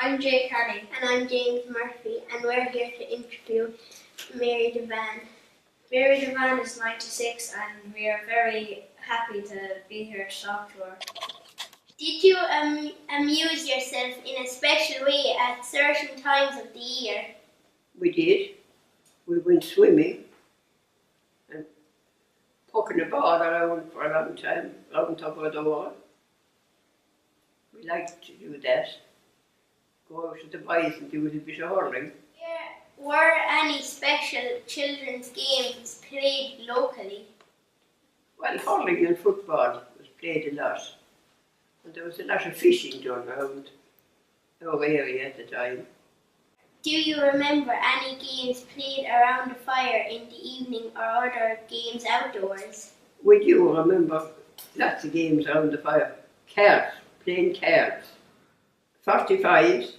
I'm Jay Carney. And I'm James Murphy, and we're here to interview Mary Devane. Mary Devane is 96, and we are very happy to be here to talk to her. Did you amuse yourself in a special way at certain times of the year? We did. We went swimming and poking the ball around for a long time, around top of the wall. We liked to do that. Go out to the boys and do a little bit of hurling. Were any special children's games played locally? Well, hurling and football was played a lot. And there was a lot of fishing done around our area at the time. Do you remember any games played around the fire in the evening or other games outdoors? We do remember lots of games around the fire. Cards, playing cards. 45s,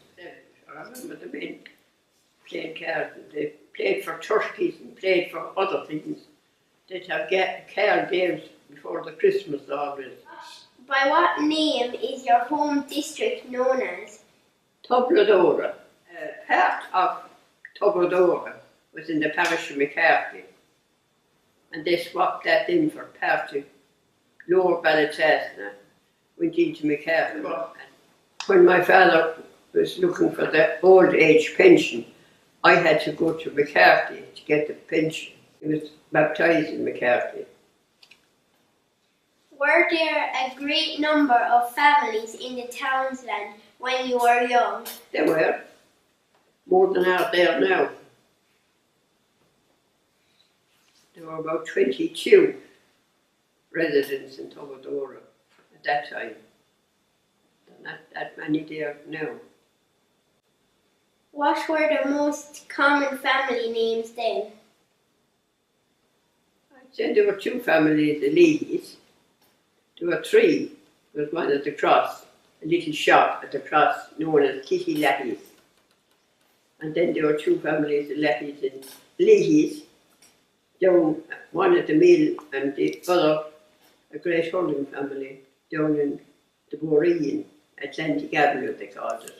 I remember the men playing cards. They played for turkeys and played for other things. They'd have card games before the Christmas always. By what name is your home district known as? Tubladora. Part of Tubladora was in the parish of McCarthy, and they swapped that in for part of Lower Ballytasna, went into McCarthy. When my father was looking for the old age pension, I had to go to McCarthy to get the pension. He was baptised in McCarthy. Were there a great number of families in the Townsland when you were young? There were. More than are there now. There were about 22 residents in Tubladora at that time. Not that many there now. What were the most common family names then? I'd say there were two families, the Leahys. There were three. There was one at the cross, a little shop at the cross known as Kitty Lahys. And then there were two families, the Lahys and Leahys, down one at the mill and the other, a great hurling family, down in the Boherlahan, Atlantic Avenue they called it.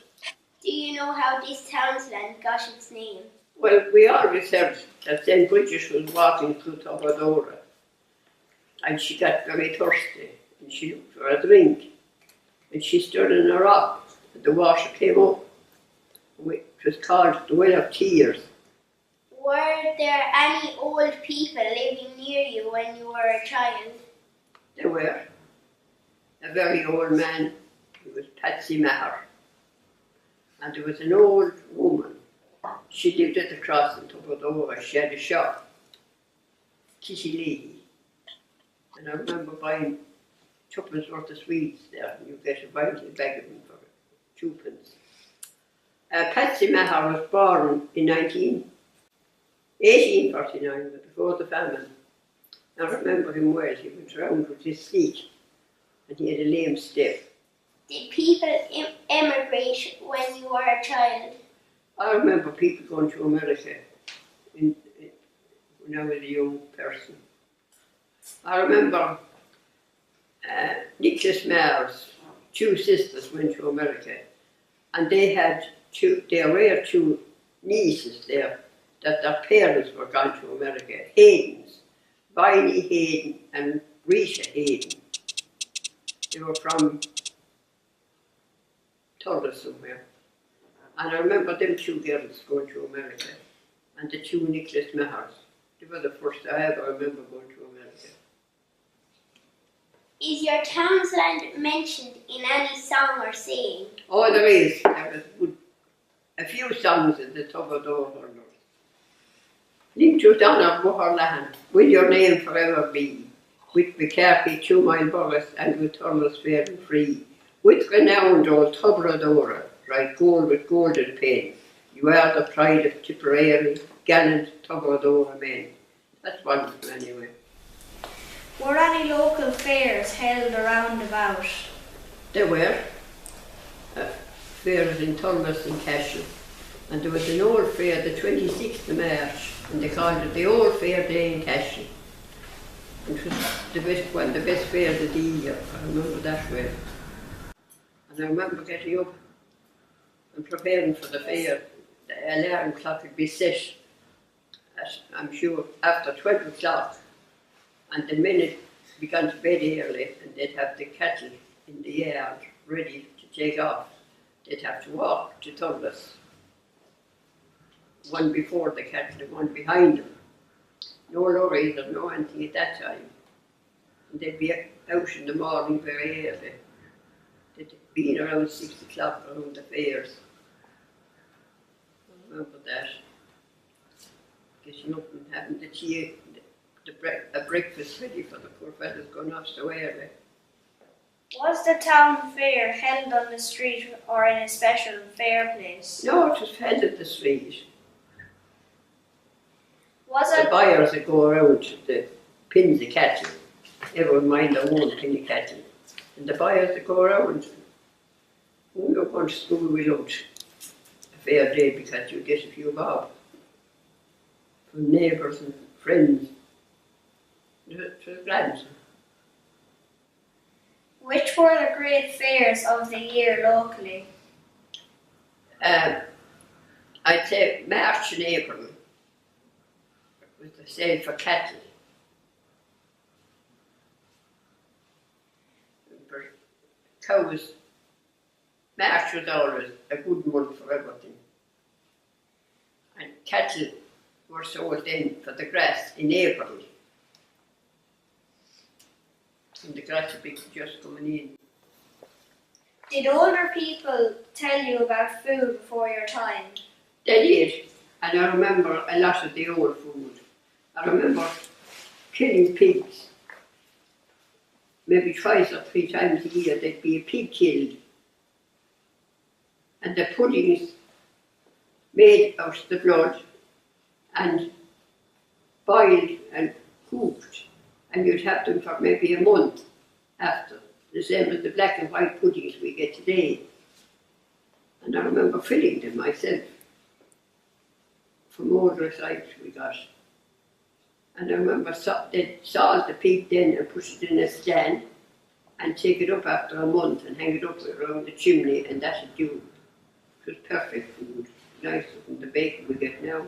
Do you know how this Townsland got its name? Well, we always heard that St. Bridget was walking through Tubladora and she got very thirsty and she looked for a drink and she stood in a rock and the water came up. It was called the Well of Tears. Were there any old people living near you when you were a child? There were. A very old man, he was Patsy Maher. And there was an old woman. She lived at the cross in Tubladora. She had a shop, Kitty Leahy. And I remember buying twopence worth of sweets there, and you get a bag of them for 2p. Patsy Maher was born in 1849, but before the famine. I remember him well. He went around with his feet, and he had a lame step. Did people emigrate when you were a child? I remember people going to America when I was a young person. I remember Nicholas Maher's two sisters went to America, and they were two nieces there that their parents were gone to America. Haydens, Viney Hayden and Rita Hayden. They were from Tullow somewhere. And I remember them two girls going to America, and the two Nicholas Mahers. They were the first I ever remember going to America. Is your Townsland mentioned in any song or saying? Oh, there is. There was a few songs in the Tubladora Hurlers. Link to Donna Boherlahan, will your name forever be, with McCarthy 2 Mile Boris and with Thomas fair and free, with renowned old Tubladora, write gold with golden pen. You are the pride of Tipperary, gallant Tubladora men. That's wonderful anyway. Were any local fairs held around about? There were fairs in Thomas and Cashel, and there was an old fair the 26th of March, and they called it the Old Fair Day in Cashel. It was one of the best fairs of the year. I remember that well. And I remember getting up and preparing for the fair. The alarm clock would be set at, I'm sure, after 12 o'clock, and the men had begun to bed early, and they'd have the cattle in the yard ready to take off. They'd have to walk to Douglas, one before the cattle and one behind them. No lorries or no anything at that time. And they'd be out in the morning very early. They'd been around 6 o'clock around the fairs. I remember that. Getting up and having the tea, a breakfast ready for the poor fellows going off so early. Was the town fair held on the street or in a special fair place? No, it was held at the street. Was The it buyers that go around to pin the cattle. Everyone mind their own pin the cattle. And the buyers that go around, when you're going to school without a fair day because you get a few bob from neighbours and friends. It was grand. which were the great fairs of the year locally? I'd say March and April was the sale for cattle. And for cows, March was always a good month for everything. And cattle were sold in for the grass in April. And the grass would be just coming in. Did older people tell you about food before your time? They did, and I remember a lot of the old food. I remember killing pigs. Maybe twice or three times a year there'd be a pig killed. And the puddings made out of the blood and boiled and cooked, and you'd have them for maybe a month after, the same as the black and white puddings we get today. And I remember filling them myself from older sites we got. And I remember they'd salt the pig then and put it in a stand and take it up after a month and hang it up around the chimney, and that'd do. It was perfect food, nicer than the bacon we get now.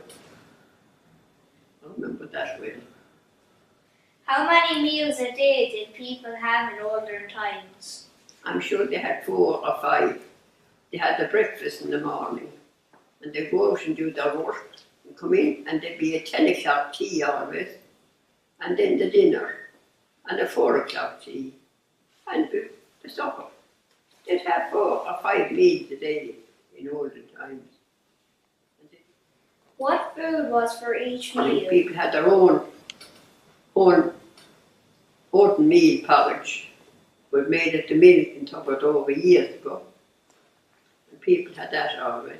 I remember that well. How many meals a day did people have in older times? I'm sure they had 4 or 5. They had the breakfast in the morning, and they'd go out and do their work and come in, and there'd be a 10 o'clock tea always, and then the dinner, and a 4 o'clock tea, and the supper. They'd have 4 or 5 meals a day in olden times. What food was for each And meal? people had their own oatmeal porridge, was made at the mill in Tubberdover years ago. And people had that always.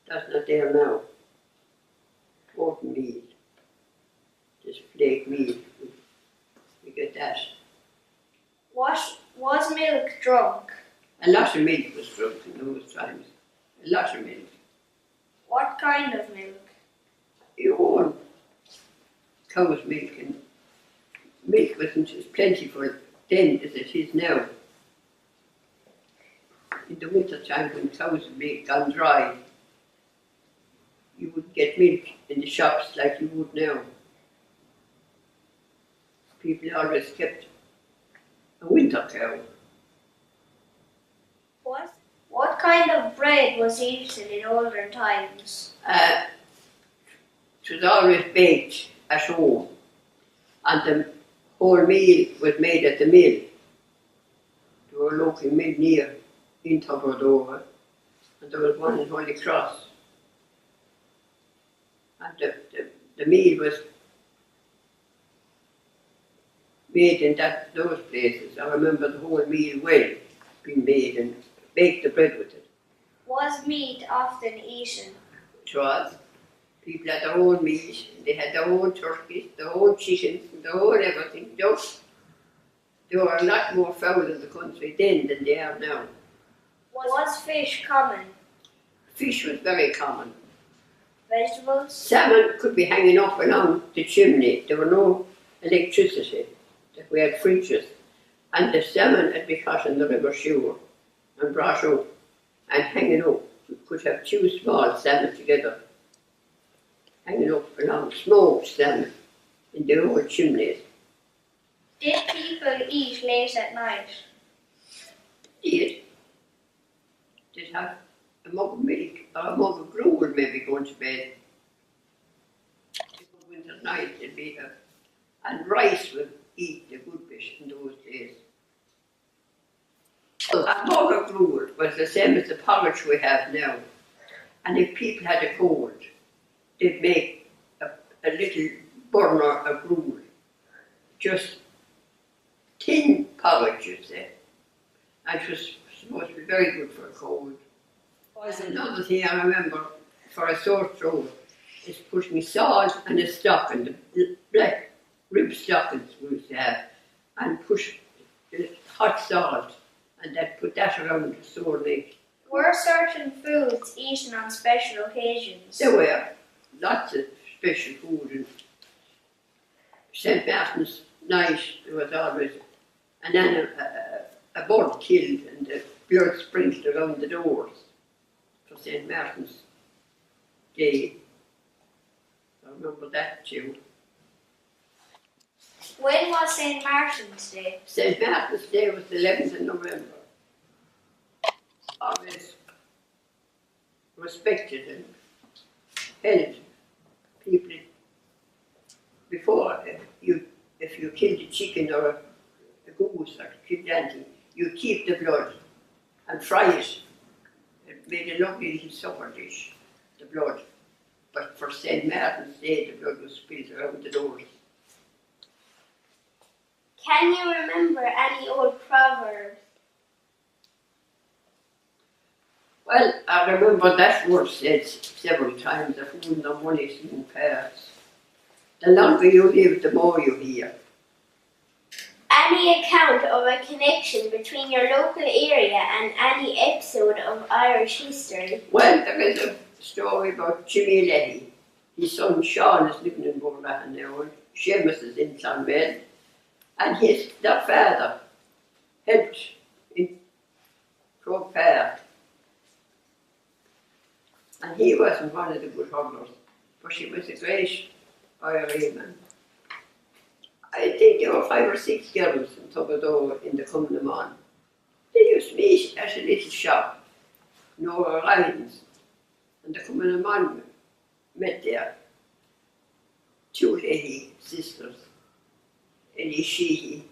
That's not there now. Oatmeal, this flake meal, we get that. Was milk drunk? A lot of milk was drunk in those times. A lot of milk. What kind of milk? Your own cow's milk, and milk wasn't as plentiful then as it is now. In the winter time when cows had gone dry, you would get milk in the shops like you would now. People always kept a winter cow. What kind of bread was eaten in older times? It was always baked at home, and the whole meal was made at the mill. There were a local mill near in Tubberdover, and there was one in Holy Cross. And the meal was made in those places. I remember the whole meal well being made, and baked the bread with it. Was meat often eaten? It was. People had their own meat, they had their own turkeys, their own chickens, their own everything. There were a lot more fowl in the country then than they are now. Was fish common? Fish was very common. Vegetables? Salmon could be hanging up along the chimney. There were no electricity. We had fridges. And the salmon had been caught in the river shore and brought out. and hanging up. You could have two small salmon together, hanging up along smoked salmon in the old chimneys. Did people eat late at night? They'd have a mug of milk or a mug of gruel maybe going to bed. Winter night they'd be and rice would eat the good bit in those days. A mug of gruel was the same as the porridge we have now. And if people had a cold, they'd make a little burner of gruel. Just tin porridge, you'd say. And it was supposed to be very good for a cold. Another thing I remember for a sore throat is putting salt and a stocking, the black rib stockings we used to have, and push hot salt, and that put that around the sore neck. Were certain foods eaten on special occasions? There were lots of special food. And St. Martin's night there was always, and then a bird killed and the blood sprinkled around the doors for St. Martin's Day. I remember that too. When was St. Martin's Day? St. Martin's Day was the 11th of November. Always respected and held people. Before, if you killed a chicken or a goose or killed anything, you keep the blood and fry it. It made a lovely little supper dish, the blood. But for St. Martin's Day, the blood was spilled around the doors. Can you remember any old proverbs? Well, I remember that word said several times, the food no money in pairs. The longer you live, the more you hear. Any account of a connection between your local area and any episode of Irish history? Well, there is a story about Jimmy Leahy. His son Sean is living in Boherlahan now, and Seamus is in Clonmel. And their father helped in Croke Park. And he wasn't one of the good hurlers, but he was a great IRA man. I think there were 5 or 6 girls in Tubberdoe in the coming on. They used to meet at a little shop, Nora Ryan's, and the coming on met there. 2 Leahy sisters, Ellie Sheehy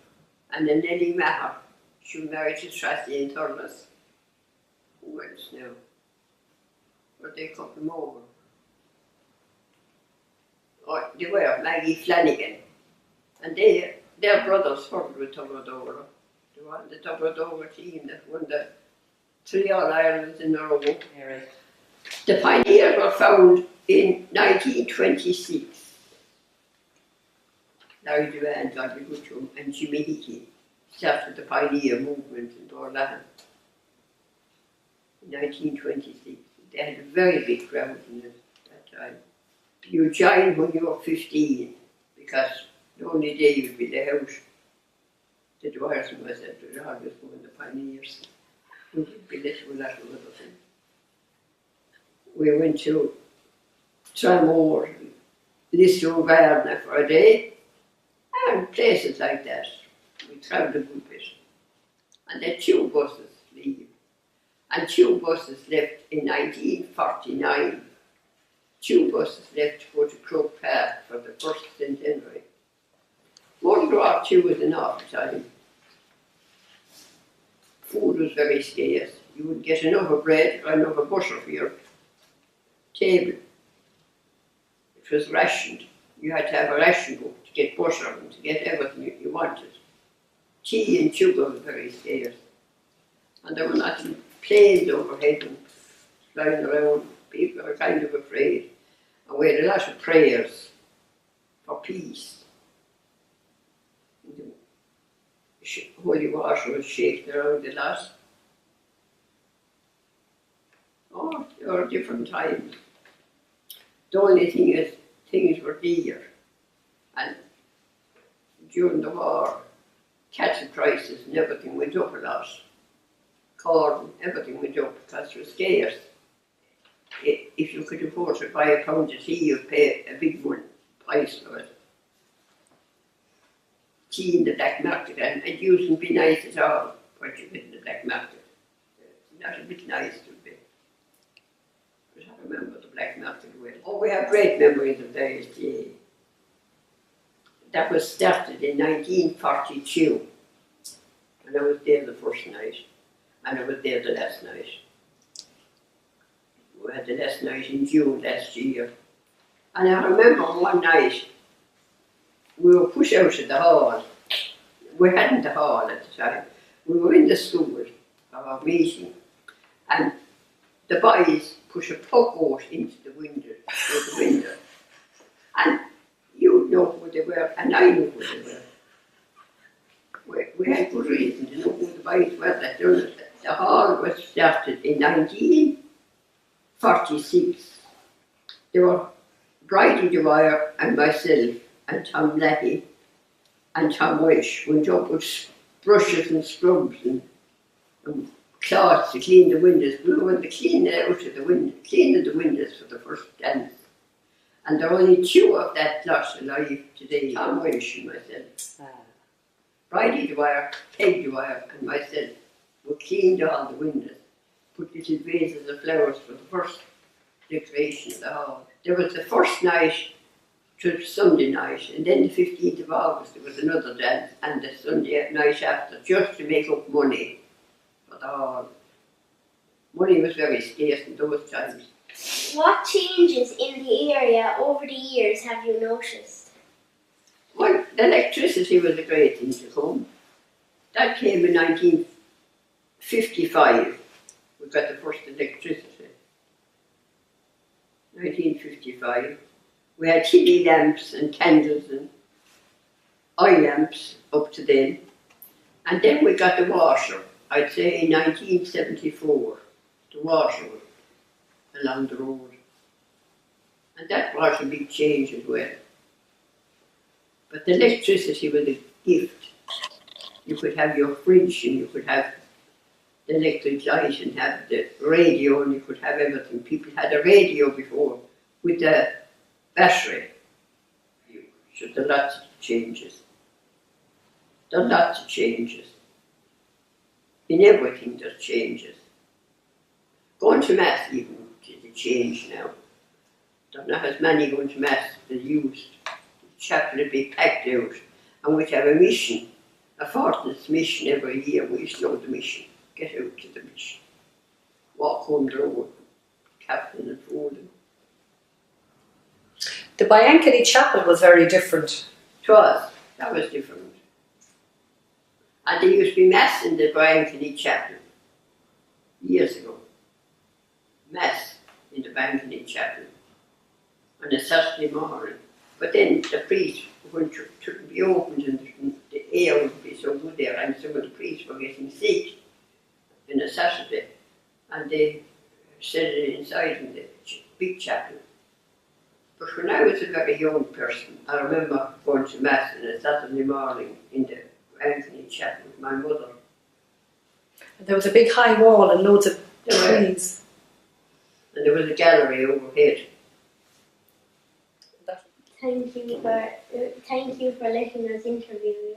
and then Nellie Maher. She was married to Tracy in Thurles. Who else now? Or they cut them over. Oh, they were Maggie Flanagan. And their brothers hurled with Tubberdoe. They were on the Tubberdoe team that won the 3 All-Irelands in a row. The pioneers were found in 1926. Larry Devane, God be good to him, and Jimmy Hickey started the pioneer movement in Boherlahan in 1926. They had a very big crowd in it that time. You joined when you were 15, because the only day you'd be the house. The Dwyerson was that they were always going the pioneers. We would be little that other thing. We went to Tramore, Liston Garden for a day, and places like that. We travelled a good bit. And the tube buses leave. And tube buses left in 1949. Tube buses left to go to Croke Park for the first centenary. World War II was an awful time. Food was very scarce. You would get enough of bread or enough of butter for your table. It was rationed. You had to have a ration book to get butter and to get everything you wanted. Tea and sugar was very scarce. And there were not planes overhead and flying around. People were kind of afraid. And we had a lot of prayers for peace. And the holy water was shaken around a lot. Oh, there were different times. The only thing is, things were dear. And during the war, cattle prices and everything went up a lot. corn, everything went up because it was scarce. If you could afford to buy a pound of tea, you'd pay a big one price for it. Tea in the black market, and it usedn't be nice at all, what you get in the black market. Not a bit nice to be. But I remember the black market well. Oh, we have great memories of those days. That was started in 1942, and I was there the first night, and I was there the last night. We had the last night in June last year. And I remember one night, we were pushed out of the hall. We hadn't the hall at the time. We were in the school for our meeting, and the boys pushed a poke out into the window. And you know who they were, and I knew who they were. We had good reason to know who the boys were that done it. The hall was started in 1946. There were Bridie Dwyer and myself and Tom Leahy and Tom Welsh went up with brushes and scrubs and cloths to clean the windows. We were cleaning the windows for the first dance. And there are only two of that lot alive today, Tom Welsh and myself. Bridie Dwyer, Peg Dwyer and myself, we cleaned all the windows, put little vases of flowers for the first decoration of the hall. There was the first night to Sunday night, and then the 15th of August there was another dance, and the Sunday night after, just to make up money for the hall. Money was very scarce in those times. What changes in the area over the years have you noticed? Well, the electricity was a great thing to come. That came in 1955. We got the first electricity. 1955. We had TV lamps and candles and oil lamps up to then. And then we got the washer, I'd say in 1974. The washer along the road. And that was a big change as well. But the electricity was a gift. You could have your fridge and you could have the electric light and have the radio and you could have everything. People had a radio before with a battery. So there are lots of changes. There are lots of changes. In everything there's changes. Going to Mass even is a change now. There are not as many going to Mass as used. The chapel would be packed out and we'd have a mission, a fortnight's mission every year. We used to know the mission, get out to the mission, walk home the road, captain and folding. The Biancany Chapel was very different. That was different. And there used to be Mass in the Biancany Chapel years ago. Mass in the Biancany Chapel on a Saturday morning. But then the priest wouldn't be opened and the air would be so good there, and some of the priests were getting sick on a Saturday, and they set it inside in the big chapel. But when I was a very young person, I remember going to Mass on a Saturday morning in the Anthony Chapel with my mother. And there was a big high wall and loads of trees. And there was a gallery overhead. Thank you for letting us interview you.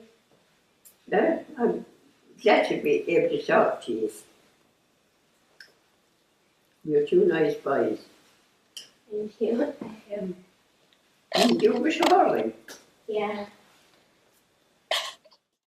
No, I'm glad to be able to talk to you. You're two nice boys. Thank you. And you were Charlie. Yeah.